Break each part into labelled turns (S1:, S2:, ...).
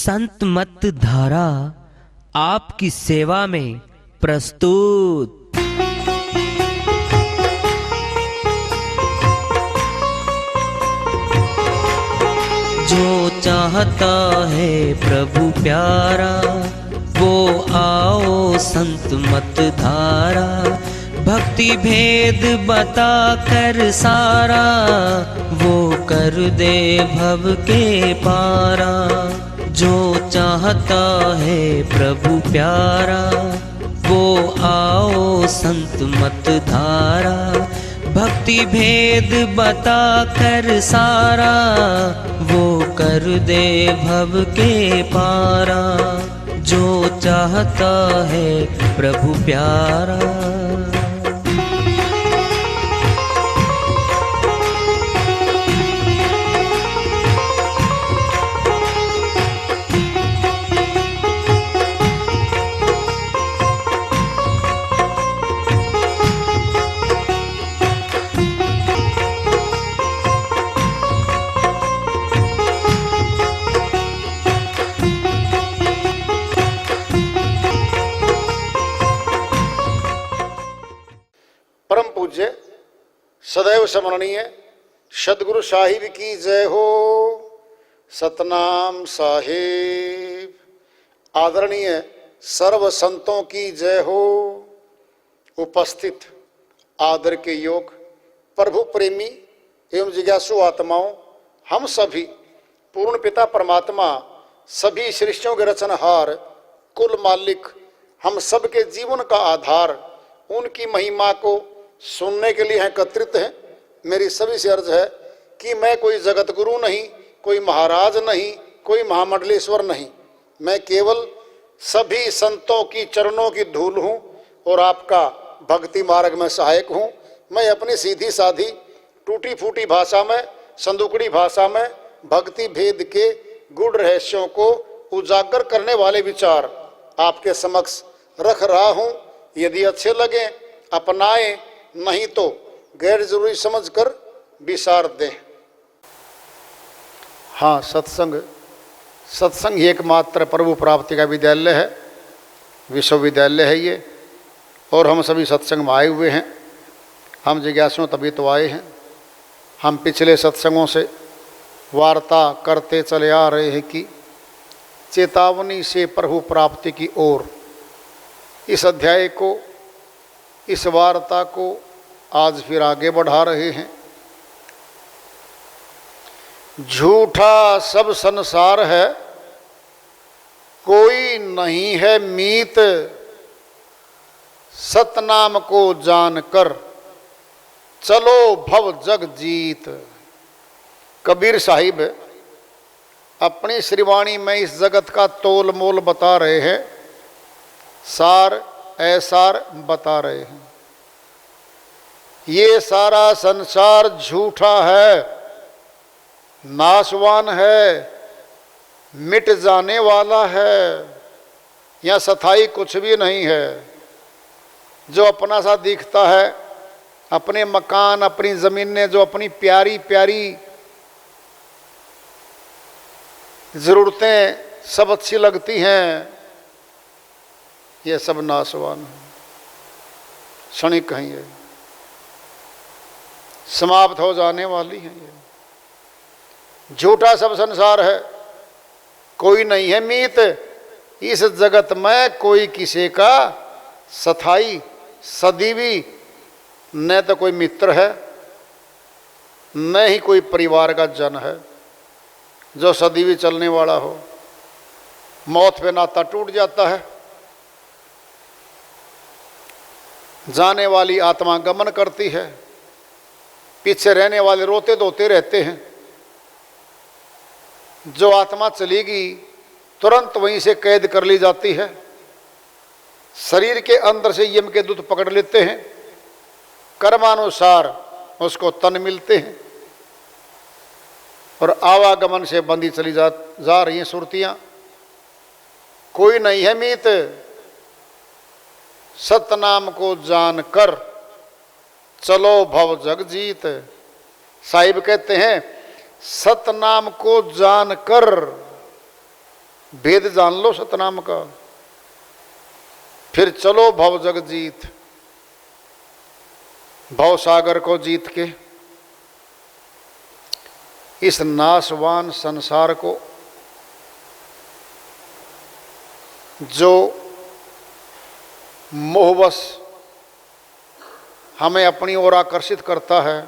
S1: संत मत धारा आपकी सेवा में प्रस्तुत। जो चाहता है प्रभु प्यारा वो आओ संत मत धारा। भक्ति भेद बता कर सारा वो कर दे भव के पारा। जो चाहता है प्रभु प्यारा वो आओ संत मत धारा। भक्ति भेद बता कर सारा वो कर दे भव के पारा। जो चाहता है प्रभु प्यारा।
S2: परम पूज्य सदैव स्मरणीय सदगुरु साहिब की जय हो। सतनाम साहिब। आदरणीय सर्व संतों की जय हो। उपस्थित आदर के योग प्रभु प्रेमी एवं जिज्ञासु आत्माओं, हम सभी पूर्ण पिता परमात्मा सभी सृष्टियों के रचनहार कुल मालिक हम सब के जीवन का आधार उनकी महिमा को सुनने के लिए एकत्रित हैं। मेरी सभी से अर्ज है कि मैं कोई जगत गुरु नहीं, कोई महाराज नहीं, कोई महामंडलेश्वर नहीं। मैं केवल सभी संतों की चरणों की धूल हूँ और आपका भक्ति मार्ग में सहायक हूँ। मैं अपनी सीधी साधी टूटी फूटी भाषा में, संदुकड़ी भाषा में भक्ति भेद के गूढ़ रहस्यों को उजागर करने वाले विचार आपके समक्ष रख रहा हूँ। यदि अच्छे लगे अपनाएं, नहीं तो गैर जरूरी समझकर विसार दें। हाँ, सत्संग ही एकमात्र प्रभु प्राप्ति का विद्यालय है, विश्वविद्यालय है ये। और हम सभी सत्संग में आए हुए हैं। हम जिज्ञासु तभी तो आए हैं। हम पिछले सत्संगों से वार्ता करते चले आ रहे हैं कि चेतावनी से प्रभु प्राप्ति की ओर। इस अध्याय को, इस वार्ता को आज फिर आगे बढ़ा रहे हैं। झूठा सब संसार है, कोई नहीं है मीत। सतनाम को जानकर चलो भव जग जीत। कबीर साहिब अपनी श्रीवाणी में इस जगत का तोल मोल बता रहे हैं, सार ऐसार बता रहे हैं। ये सारा संसार झूठा है, नाशवान है, मिट जाने वाला है। यहाँ सथाई कुछ भी नहीं है। जो अपना सा दिखता है, अपने मकान, अपनी ज़मीनें, जो अपनी प्यारी प्यारी ज़रूरतें सब अच्छी लगती हैं, ये सब नाशवान है, क्षणिक हैं, ये समाप्त हो जाने वाली हैं। ये झूठा सब संसार है, कोई नहीं है मीत। इस जगत में कोई किसी का सथाई सदीवी न तो कोई मित्र है, न ही कोई परिवार का जन है जो सदीवी चलने वाला हो। मौत पे नाता टूट जाता है। जाने वाली आत्मा गमन करती है, पीछे रहने वाले रोते धोते रहते हैं। जो आत्मा चलेगी तुरंत वहीं से कैद कर ली जाती है। शरीर के अंदर से यम के दूत पकड़ लेते हैं, कर्मानुसार उसको तन मिलते हैं और आवागमन से बंधी चली जा रही हैं सुरतियाँ। कोई नहीं है मीत। सतनाम को जानकर चलो भव जग जीत। साहिब कहते हैं सतनाम को जानकर वेद जान लो सतनाम का, फिर चलो भव जग जीत, भव सागर को जीत के इस नाशवान संसार को जो मोहवश हमें अपनी ओर आकर्षित करता है,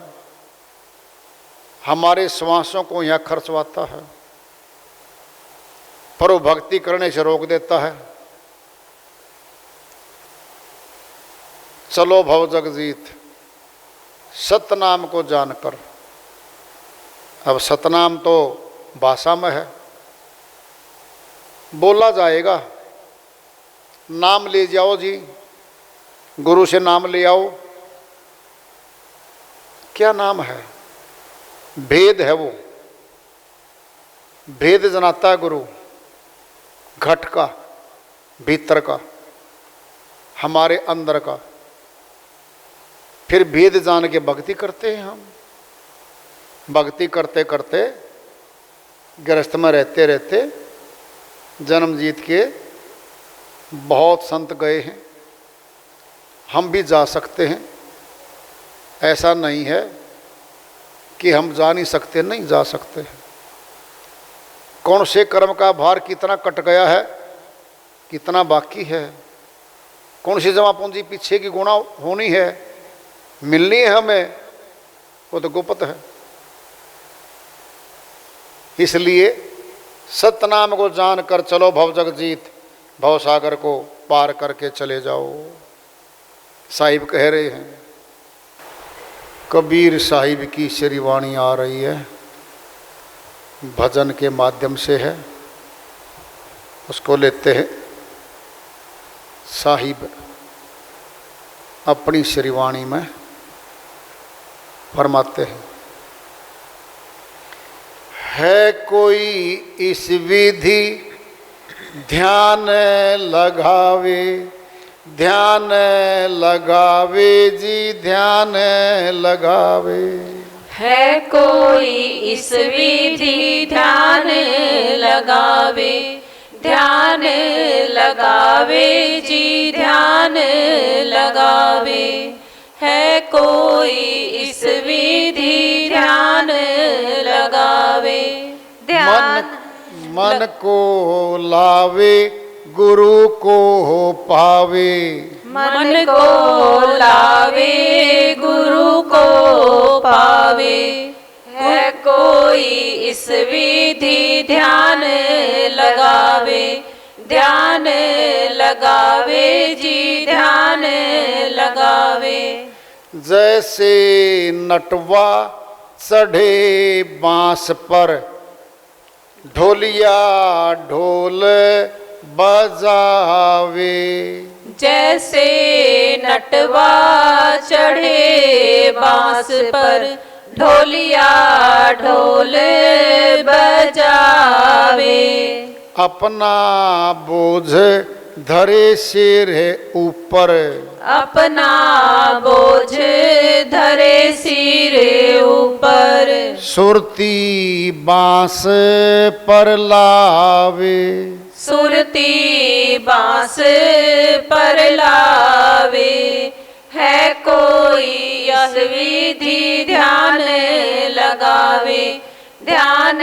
S2: हमारे श्वासों को यहाँ खर्चवाता है, पर वो भक्ति करने से रोक देता है। चलो भव जगजीत, सतनाम को जानकर। अब सतनाम तो भाषा में है, बोला जाएगा। नाम ले जाओ जी, गुरु से नाम ले आओ। क्या नाम है? भेद है वो, भेद जनाता है गुरु, घट का, भीतर का, हमारे अंदर का। फिर भेद जान के भक्ति करते हैं हम। भक्ति करते करते गृहस्थ में रहते रहते जन्म जीत के बहुत संत गए हैं, हम भी जा सकते हैं। ऐसा नहीं है कि हम जा नहीं सकते, नहीं जा सकते हैं। कौन से कर्म का भार कितना कट गया है, कितना बाकी है, कौन सी जमा पूंजी पीछे की गुणा होनी है, मिलनी है हमें, वो तो गुप्त है। इसलिए सतनाम को जानकर चलो भव जगजीत, भव सागर को पार करके चले जाओ। साहिब कह रहे हैं, कबीर साहिब की श्री वाणी आ रही है, भजन के माध्यम से है, उसको लेते हैं। साहिब अपनी श्री वाणी में फरमाते हैं, है कोई इस विधि ध्यान लगावे, ध्यान लगावे जी, ध्यान लगावे।
S3: है कोई इस विधि ध्यान लगावे, ध्यान लगावे जी, ध्यान लगावे। है कोई इस विधि ध्यान लगावे, ध्यान
S2: मन को लावे, गुरु को पावे।
S3: मन को लावे, गुरु को पावे। है कोई इस विधि ध्यान लगावे, ध्यान लगावे जी, ध्यान लगावे।
S2: जैसे नटवा चढ़े बांस पर, ढोलिया ढोल बजावे।
S3: जैसे नटवा चढ़े बांस पर, ढोलिया ढोल बजावे।
S2: अपना बोझ धरे सिर ऊपर,
S3: अपना बोझ धरे सिर ऊपर।
S2: सुरती बांस पर लावे,
S3: सुरती बांस पर लावे। है कोई इस विधि ध्यान लगावे, ध्यान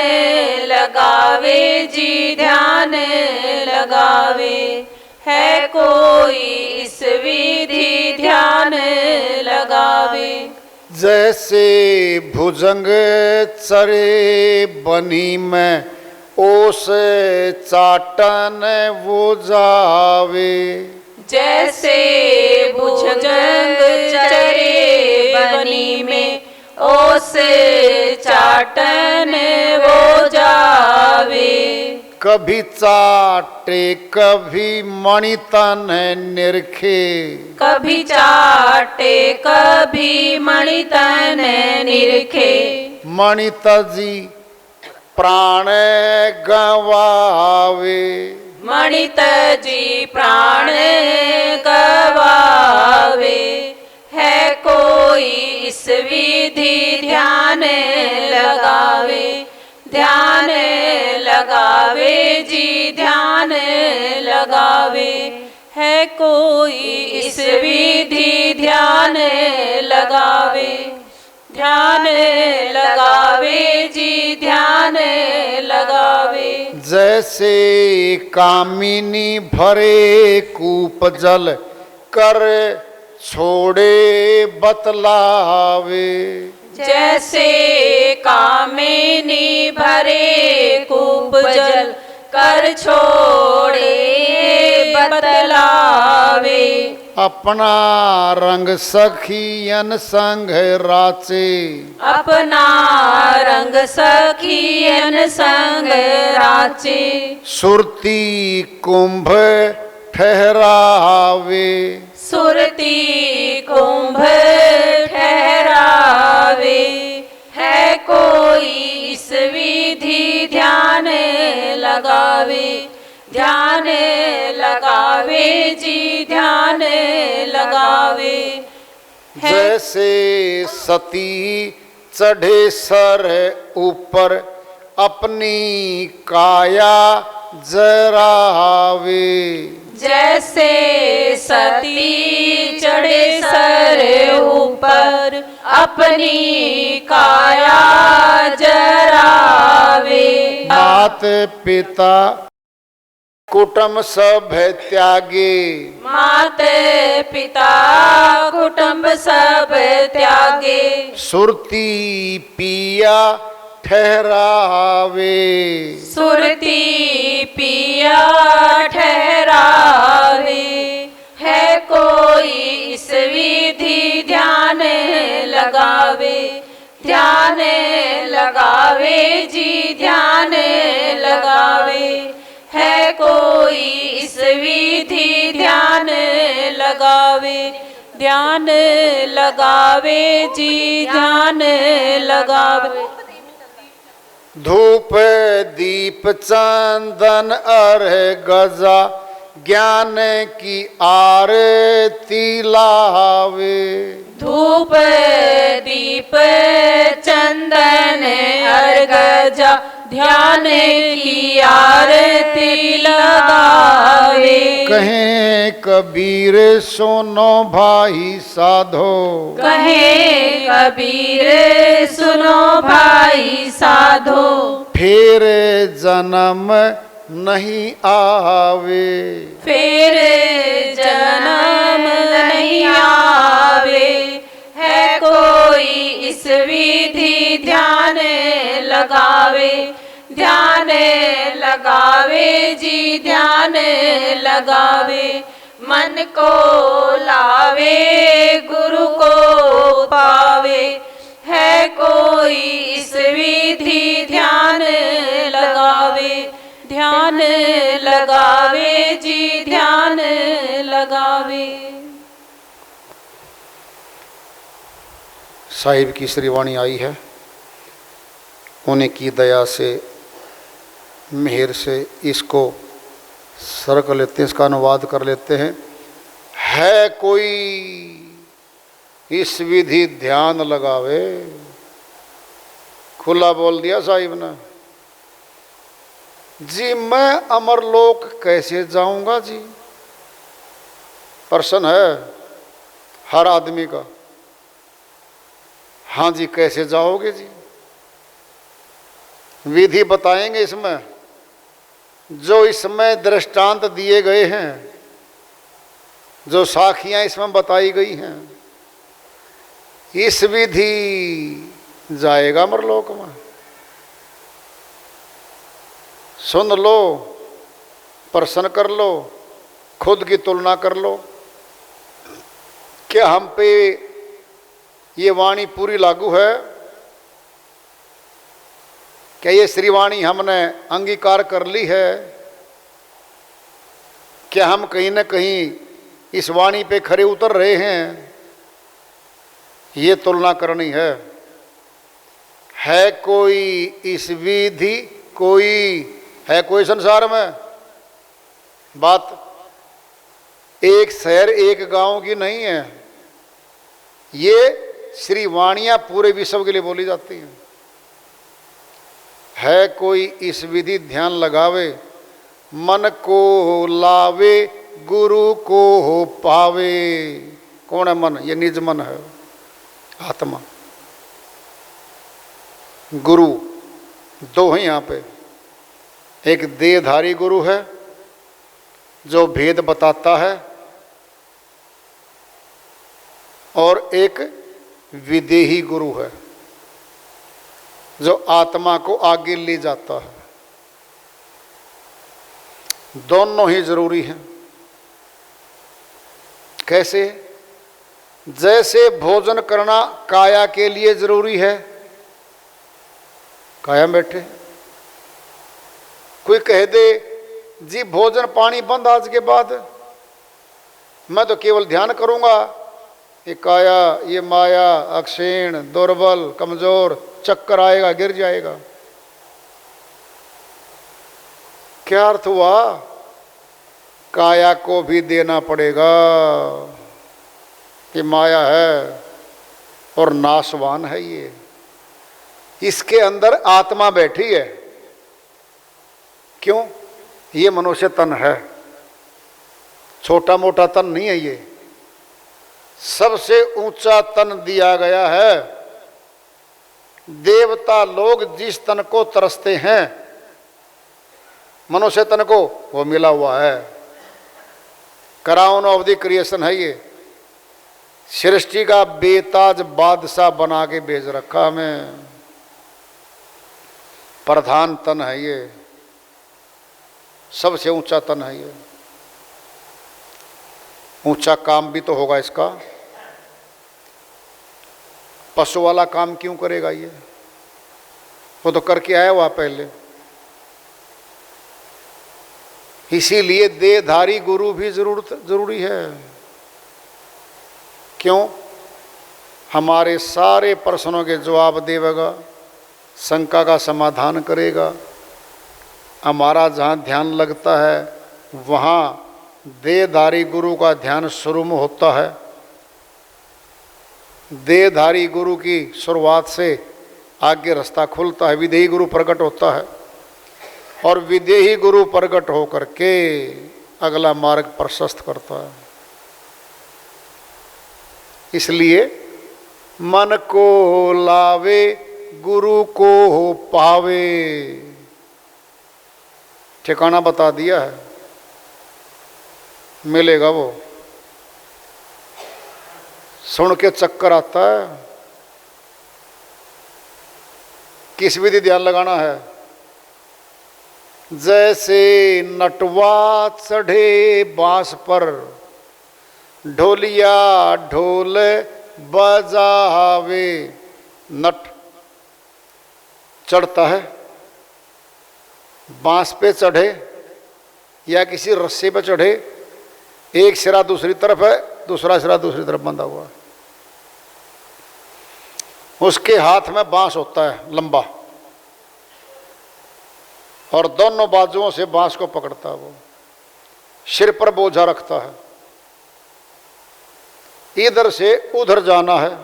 S3: लगावे जी, ध्यान लगावे। है कोई इस विधि ध्यान लगावे।
S2: जैसे भुजंग चरे बनी में, ओस चाटन वो जावे।
S3: जैसे भुजंग चरे बनी में, ओस चाटन वो जावे।
S2: कभी चाटे कभी मणितन निरखे,
S3: कभी चाटे कभी मणितन निरखे।
S2: मणित जी प्राण गवावे,
S3: मणित जी प्राण गवावे। है कोई इस विधि ध्यान लगावे, ध्यान लगावे जी ध्यान लगावे, है कोई इस विधि ध्यान लगावे, ध्यान लगावे जी ध्यान लगावे।
S2: जैसे कामिनी भरे कूप जल कर छोड़े बतलावे,
S3: जैसे कामिनी भरे कूप जल कर छोड़े बतलावे,
S2: अपना रंग सखियन संग राचे,
S3: अपना रंग सखियन संग राचे,
S2: सुरती कुंभ ठहरावे,
S3: सुरती कुंभ ठहरावे, है कोई इस विधि ध्यान लगावे, ध्यान लगावे जी ध्यान लगावे।
S2: जैसे सती चढ़े सर ऊपर अपनी काया जरावे,
S3: जैसे सती चढ़े सर ऊपर अपनी काया जरावे,
S2: मात पिता कुटुंब सब त्यागे,
S3: मात पिता कुटुंब सब त्यागे,
S2: सुरती पिया ठहरावे,
S3: सुरती पिया ठहरावे, है कोई इस विधि ध्यान लगावे, ध्यान लगावे जी ध्यान लगावे, है कोई इस विधि ध्यान लगावे, ध्यान लगावे जी ध्यान लगावे।
S2: धूप दीप चंदन अर गजा ज्ञान की आरती लावे,
S3: धूप दीप चंदन अर्गजा ध्यान की आरती लगावे,
S2: कहें कबीर सुनो भाई साधो,
S3: कहे कबीर सुनो भाई साधो,
S2: फिर जन्म नहीं आवे,
S3: फिर जन्म नहीं आवे, है कोई इस विधि ध्यान लगावे, ध्यान लगावे जी ध्यान लगावे, मन को लावे गुरु को पावे, है कोई इस विधि ध्यान लगावे, ध्यान लगावे जी ध्यान लगावे।
S2: साहिब की श्रीवाणी आई है, उन्हीं की दया से मेहर से इसको सर कर लेते हैं, इसका अनुवाद कर लेते हैं। है कोई इस विधि ध्यान लगावे, खुला बोल दिया साहिब ने जी। मैं अमरलोक कैसे जाऊंगा जी, प्रश्न है हर आदमी का। हाँ जी, कैसे जाओगे जी? विधि बताएंगे इसमें, जो इसमें दृष्टांत दिए गए हैं, जो साखियां इसमें बताई गई हैं, इस विधि जाएगा अमरलोक में। सुन लो, प्रश्न कर लो, खुद की तुलना कर लो, क्या हम पे ये वाणी पूरी लागू है? क्या ये श्रीवाणी हमने अंगीकार कर ली है? क्या हम कहीं न कहीं इस वाणी पे खरे उतर रहे हैं? ये तुलना करनी है। कोई इस विधि, कोई है कोई संसार में? बात एक शहर एक गांव की नहीं है, ये श्रीवाणियां पूरे विश्व के लिए बोली जाती हैं। है कोई इस विधि ध्यान लगावे, मन को लावे गुरु को पावे। कौन है मन? ये निज मन है, आत्मा। गुरु दो हैं यहाँ पे, एक देहधारी गुरु है जो भेद बताता है, और एक विदेही गुरु है जो आत्मा को आगे ले जाता है। दोनों ही जरूरी हैं। कैसे? जैसे भोजन करना काया के लिए जरूरी है, काया बैठे, कोई कह दे जी भोजन पानी बंद आज के बाद, मैं तो केवल ध्यान करूंगा, ये काया, ये माया अक्षीण, दुर्बल, कमजोर, चक्कर आएगा, गिर जाएगा। क्या अर्थ हुआ? काया को भी देना पड़ेगा कि माया है और नाशवान है, ये इसके अंदर आत्मा बैठी है। क्यों? ये मनुष्य तन है, छोटा मोटा तन नहीं है, ये सबसे ऊंचा तन दिया गया है। देवता लोग जिस तन को तरसते हैं, मनुष्य तन को, वो मिला हुआ है। क्राउन ऑफ द क्रिएशन है ये, सृष्टि का बेताज बादशाह बना के भेज रखा हमें। प्रधान तन है ये, सबसे ऊंचा तन है ये। ऊंचा काम भी तो होगा इसका। पशु वाला काम क्यों करेगा ये? वो तो करके आया हुआ पहले। इसीलिए देहधारी गुरु भी जरूरी है। क्यों? हमारे सारे प्रश्नों के जवाब देगा, शंका का समाधान करेगा। हमारा जहाँ ध्यान लगता है वहाँ देहधारी गुरु का ध्यान शुरू में होता है। देहधारी गुरु की शुरुआत से आगे रास्ता खुलता है, विदेही गुरु प्रकट होता है, और विदेही गुरु प्रकट होकर के अगला मार्ग प्रशस्त करता है। इसलिए मन को लावे गुरु को पावे, ठिकाना बता दिया है, मिलेगा वो। सुन के चक्कर आता है। किस विधि ध्यान लगाना है? जैसे नटवा चढ़े बांस पर, ढोलिया ढोल बजावे। नट चढ़ता है, बांस पे चढ़े या किसी रस्से पे चढ़े, एक सिरा दूसरी तरफ है, दूसरा सिरा दूसरी तरफ बंधा हुआ है। उसके हाथ में बांस होता है लंबा, और दोनों बाजुओं से बांस को पकड़ता है। वो सिर पर बोझा रखता है, इधर से उधर जाना है।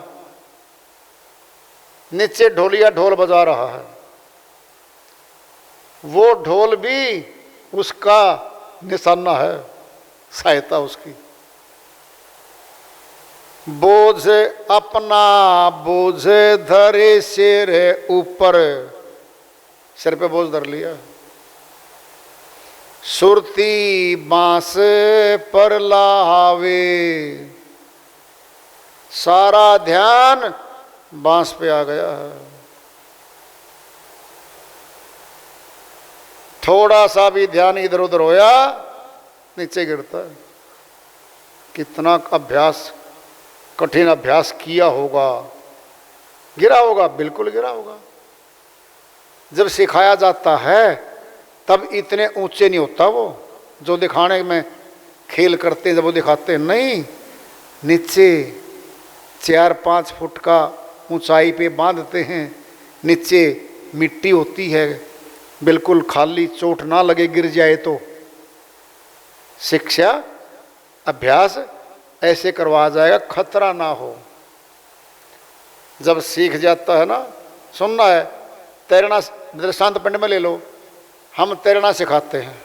S2: नीचे ढोलिया ढोल बजा रहा है, वो ढोल भी उसका निशाना है, सहायता उसकी। बोझ अपना बोझ धरे सिर ऊपर, सिर पे बोझ धर लिया। सुरती बांस पर लावे, सारा ध्यान बांस पे आ गया है। थोड़ा सा भी ध्यान इधर उधर होया, नीचे गिरता है। कितना अभ्यास, कठिन अभ्यास किया होगा, गिरा होगा, बिल्कुल गिरा होगा। जब सिखाया जाता है तब इतने ऊंचे नहीं होता वो, जो दिखाने में खेल करते हैं, जब वो दिखाते हैं, नहीं, नीचे 4-5 फुट का ऊंचाई पे बांधते हैं। नीचे मिट्टी होती है, बिल्कुल खाली, चोट ना लगे गिर जाए तो। शिक्षा अभ्यास ऐसे करवाया जाएगा, खतरा ना हो। जब सीख जाता है ना, सुनना है, तैरना दृष्टांत पिंड में ले लो, हम तैरना सिखाते हैं,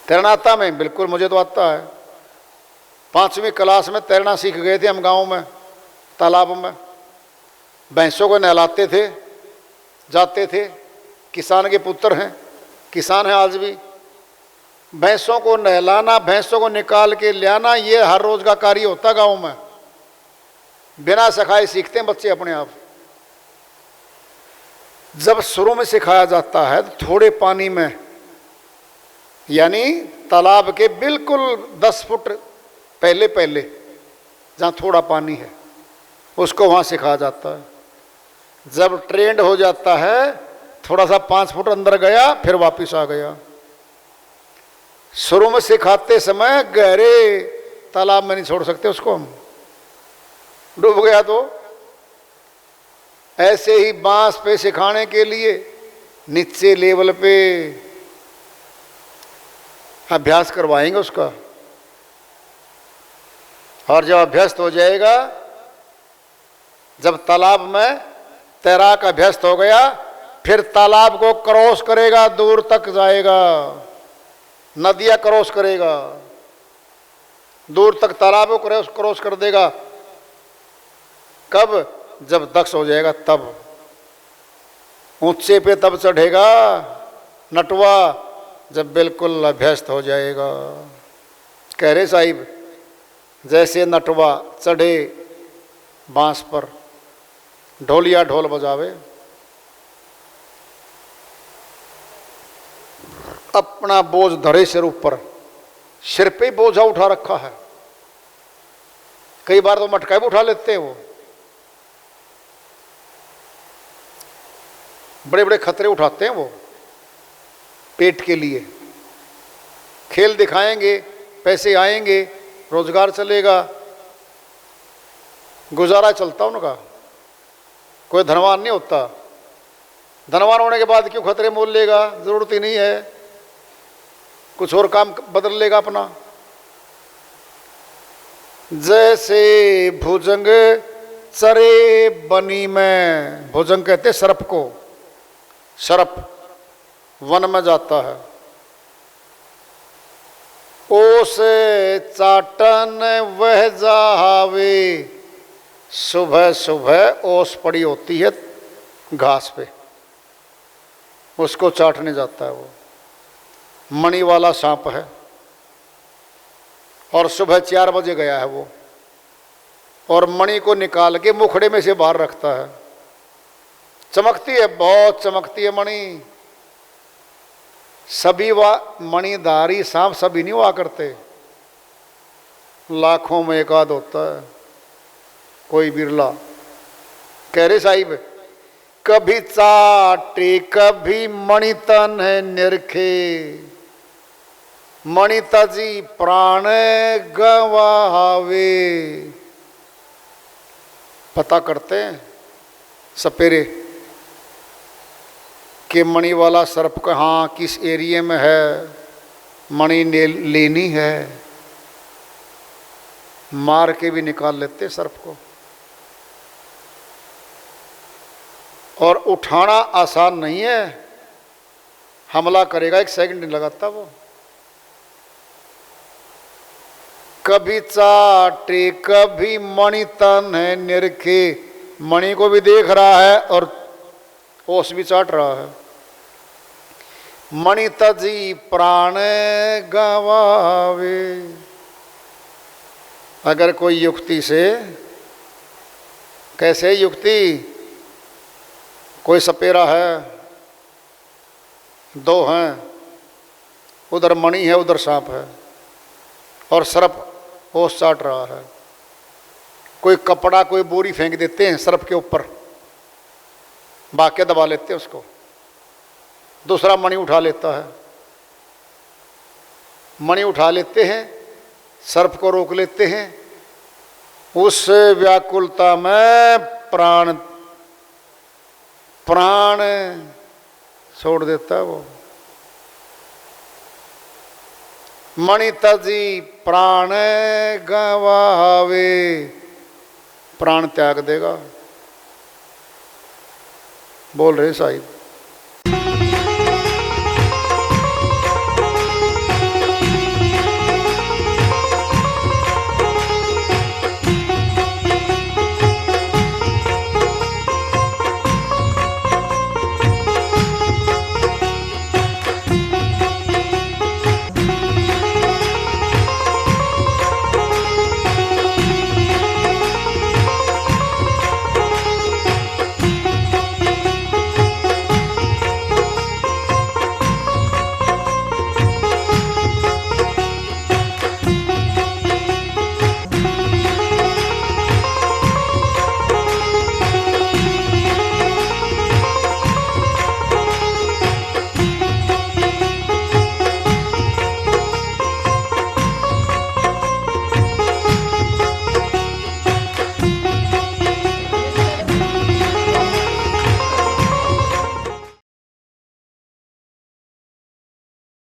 S2: तैरना आता मैं? बिल्कुल, मुझे तो आता है। 5वीं क्लास में तैरना सीख गए थे हम गांव में, तालाब में। भैंसों को नहलाते थे, जाते थे। किसान के पुत्र हैं, किसान हैं आज भी। भैंसों को नहलाना, भैंसों को निकाल के ले आना, ये हर रोज का कार्य होता गांव में। बिना सिखाए सीखते हैं बच्चे अपने आप। जब शुरू में सिखाया जाता है तो थोड़े पानी में, यानी तालाब के बिल्कुल 10 फुट पहले पहले जहाँ थोड़ा पानी है, उसको वहाँ सिखाया जाता है। जब ट्रेंड हो जाता है, थोड़ा सा 5 फुट अंदर गया, फिर वापस आ गया। शुरू में सिखाते समय गहरे तालाब में नहीं छोड़ सकते उसको हम, डूब गया तो। ऐसे ही बांस पे सिखाने के लिए नीचे लेवल पे अभ्यास करवाएंगे उसका, और जब अभ्यस्त हो जाएगा, जब तालाब में तैराक अभ्यस्त हो गया, फिर तालाब को क्रॉस करेगा, दूर तक जाएगा, नदियां क्रॉस करेगा, दूर तक तालाब को क्रॉस कर देगा। कब? जब दक्ष हो जाएगा तब। ऊंचे पे तब चढ़ेगा नटवा, जब बिल्कुल अभ्यस्त हो जाएगा। कह रहे साहिब, जैसे नटवा चढ़े बांस पर, ढोलिया ढोल बजावे, अपना बोझ धरे सिर ऊपर, सिर पे बोझा उठा रखा है। कई बार तो मटका भी उठा लेते हैं वो, बड़े बड़े खतरे उठाते हैं वो पेट के लिए। खेल दिखाएंगे, पैसे आएंगे, रोजगार चलेगा, गुजारा चलता उनका। कोई धनवान नहीं होता। धनवान होने के बाद क्यों खतरे मोल लेगा? जरूरत ही नहीं है, कुछ और काम बदल लेगा अपना। जैसे भुजंग चरे बनी में, भुजंग कहते सर्प को, सर्प वन में जाता है, ओस चाटन वह जावे, सुबह सुबह ओस पड़ी होती है घास पे, उसको चाटने जाता है। वो मणि वाला सांप है, और सुबह 4 बजे गया है वो, और मणि को निकाल के मुखड़े में से बाहर रखता है। चमकती है, बहुत चमकती है मणि। सभी मणिधारी सांप सभी नहीं हुआ करते, लाखों में एक आध होता है, कोई बिरला। कह रहे साहिब, कभी चाटे कभी मणितन है निरखे, मणितजी प्राण गवावे। पता करते हैं सपेरे कि मणि वाला सर्प कहाँ किस एरिया में है, मणि लेनी है, मार के भी निकाल लेते सर्प को। और उठाना आसान नहीं है, हमला करेगा 1 सेकंड नहीं लगाता वो। कभी चाटे कभी मणि तन है निरखे, मणि को भी देख रहा है और ओस भी चाट रहा है। मणि तजी प्राण गवावे। अगर कोई युक्ति से, कैसे युक्ति? कोई सपेरा है, 2 हैं, उधर मणि है उधर सांप है, और सर्प ओस चाट रहा है। कोई कपड़ा कोई बोरी फेंक देते हैं सर्प के ऊपर, बाके दबा लेते हैं उसको, दूसरा मणि उठा लेता है। मणि उठा लेते हैं, सर्प को रोक लेते हैं। उस व्याकुलता में प्राण छोड़ देता है वो। मणि तजी प्राण गवावे, प्राण त्याग देगा। बोल रहे साहिब।